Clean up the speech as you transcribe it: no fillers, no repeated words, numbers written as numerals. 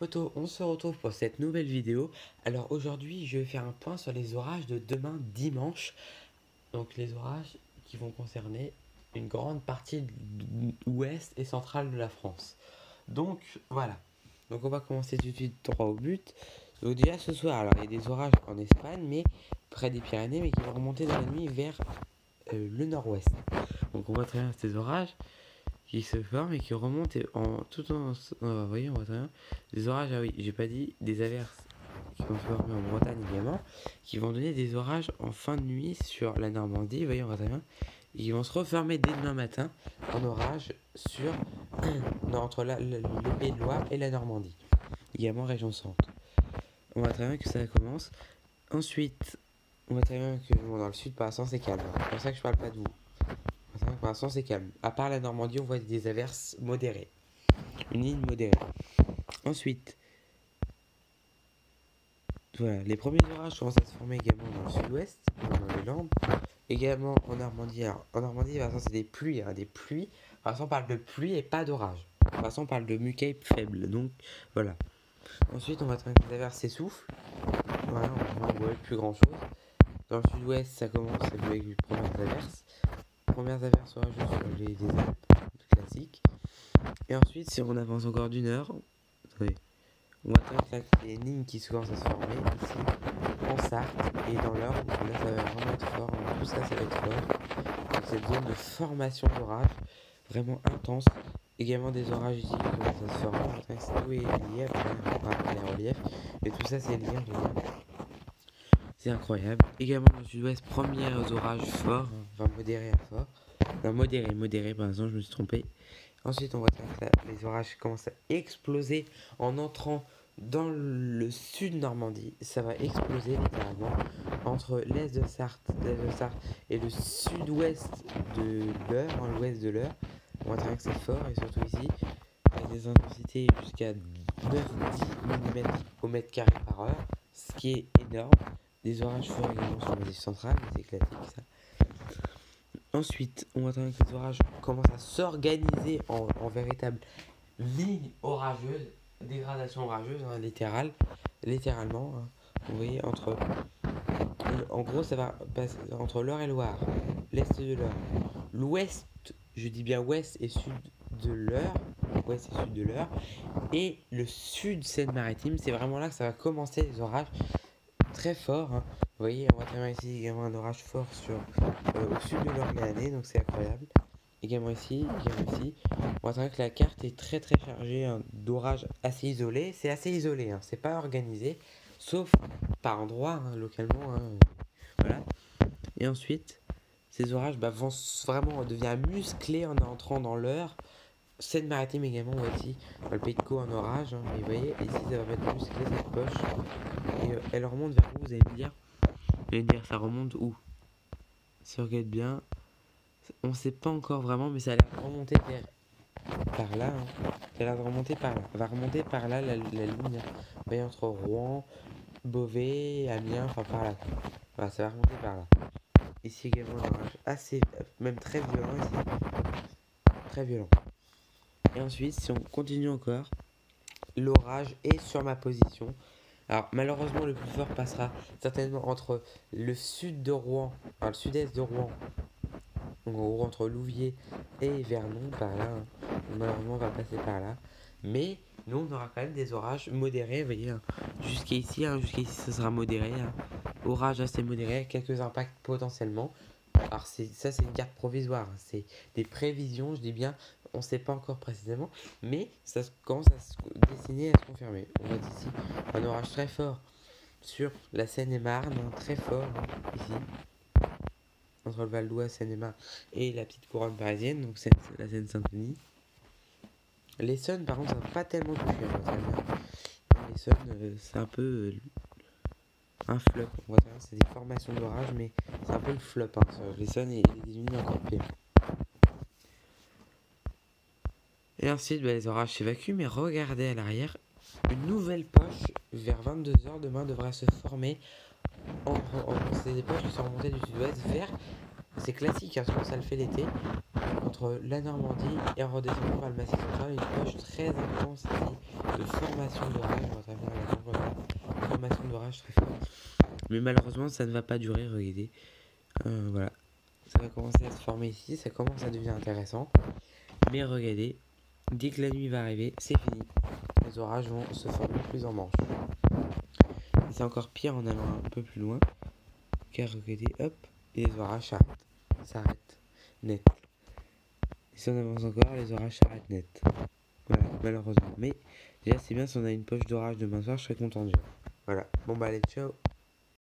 potos, on se retrouve pour cette nouvelle vidéo. Alors aujourd'hui, je vais faire un point sur les orages de demain dimanche. Donc les orages qui vont concerner une grande partie de l'ouest et centrale de la France. Donc voilà. Donc on va commencer tout de suite droit au but. Donc déjà ce soir, alors il y a des orages en Espagne, mais près des Pyrénées, mais qui vont remonter dans la nuit vers le nord-ouest. Donc on voit très bien ces orages qui se forment et qui remontent vous voyez, on voit très bien des orages. Ah oui, j'ai pas dit des averses qui vont se former en Bretagne également, qui vont donner des orages en fin de nuit sur la Normandie, vous voyez, on voit très bien, et qui vont se refermer dès demain matin en orage sur entre le Pays de Loire et la Normandie, également région centre. On voit très bien que ça commence. Ensuite, on voit très bien que dans le sud, pour l'instant, c'est calme. C'est pour ça que je parle pas de vous. Pour l'instant, c'est calme. À part la Normandie, on voit des averses modérées. Une ligne modérée. Ensuite, voilà, les premiers orages commencent à se former également dans le sud-ouest, dans les Landes. Également en Normandie. Alors, en Normandie, par exemple, c'est des pluies. Des pluies. Par exemple, on parle de pluie et pas d'orage. Par exemple, on parle de muquet faible. Donc, voilà. Ensuite, on va trouver que les averses s'essoufflent. Voilà, on voit plus grand chose. Dans le sud-ouest, ça commence avec les premières averses. Premières averses orageuses sur les Alpes, classiques. Et ensuite, si on avance encore d'une heure, attendez, on va trouver que les lignes qui commencent à se former ici, en Sarthe et dans l'Eure. Là, ça va vraiment être fort. Tout ça, ça va être fort. Donc, cette zone de formation d'orage vraiment intense. Également des orages ici qui commencent à se former. Tout est lié après les reliefs. Et tout ça, c'est lié. C'est incroyable. Également dans le sud-ouest, premiers orages forts, enfin modérés à forts. Non, modéré, par exemple, je me suis trompé. Ensuite, on voit que les orages commencent à exploser en entrant dans le sud Normandie. Ça va exploser littéralement entre l'est de Sarthe et le sud-ouest de l'Eure, l'ouest de l'Eure. On voit que c'est fort, et surtout ici, avec des intensités jusqu'à 9-10 mm au mètre carré par heure, ce qui est énorme. Des orages forts également sur le massif central, c'est classique ça. Ensuite, on voit que les orages commencent à s'organiser en véritable ligne orageuse, dégradation orageuse, littéralement. Vous voyez, en gros, ça va passer entre l'Eure et Loire, l'est de l'Eure, l'ouest, je dis bien ouest et sud de l'Eure, et le sud Seine-Maritime. C'est vraiment là que ça va commencer les orages très forts. Vous voyez, on va très bien ici également un orage fort au sud de l'Orléanais, donc c'est incroyable. Également ici. On va très bien que la carte est très chargée d'orages assez isolés. C'est assez isolé, c'est pas organisé, sauf par endroits, localement. Voilà. Et ensuite, ces orages vont vraiment devenir musclés en entrant dans l'Eure. Seine-Maritime également, on voit ici le Pays de Caux en orage, mais vous voyez, ici ça va être musclé cette poche. Et elle remonte vers où, vous allez me dire? Ça remonte où? Si on regarde bien, on sait pas encore vraiment, mais ça a l'air de remonter par là. Ça a l'air de remonter par là. Elle va remonter par là, la ligne. Vous voyez, entre Rouen, Beauvais, Amiens, enfin par là. Voilà, ça va remonter par là. Ici également un orage assez, même très violent ici. Très violent. Et ensuite, si on continue encore, l'orage est sur ma position. Alors malheureusement, le plus fort passera certainement entre le sud de Rouen, le sud-est de Rouen, donc en gros entre Louviers et Vernon, par là. Malheureusement, on va passer par là. Mais nous, on aura quand même des orages modérés, vous voyez. Jusqu'ici, ça sera modéré. Orage assez modéré, quelques impacts potentiellement. Alors ça, c'est une carte provisoire. C'est des prévisions, je dis bien. On ne sait pas encore précisément, mais ça commence à se dessiner, à se confirmer. On voit ici un orage très fort sur la Seine-et-Marne, très fort ici, entre le Val d'Oise, Seine-et-Marne et la petite couronne parisienne, donc c'est la Seine-Saint-Denis. L'Essonne, par contre, ça va pas tellement toucher. L'Essonne, c'est un peu un flop. On voit c'est des formations d'orage, mais c'est un peu le flop. L'Essonne et les Unis encore pire. Et ensuite, les orages s'évacuent, mais regardez à l'arrière, une nouvelle poche vers 22h demain devrait se former. C'est des poches qui sont remontées du sud-ouest vers, c'est classique, parce que ça le fait l'été, entre la Normandie et en redescendant par le Massif central, une poche très intense ici de formation d'orage. On va traverser la lampe, voilà. Formation d'orage très forte. Mais malheureusement, ça ne va pas durer, regardez. Voilà. Ça va commencer à se former ici, ça commence à devenir intéressant. Mais regardez, dès que la nuit va arriver, c'est fini. Les orages vont se former plus en manche. Et c'est encore pire en allant un peu plus loin. Car regardez, hop, et les orages s'arrêtent net. Et si on avance encore, les orages s'arrêtent net. Voilà, malheureusement. Mais déjà, c'est bien si on a une poche d'orage demain soir, je serais content déjà. Voilà, bon bah allez, ciao.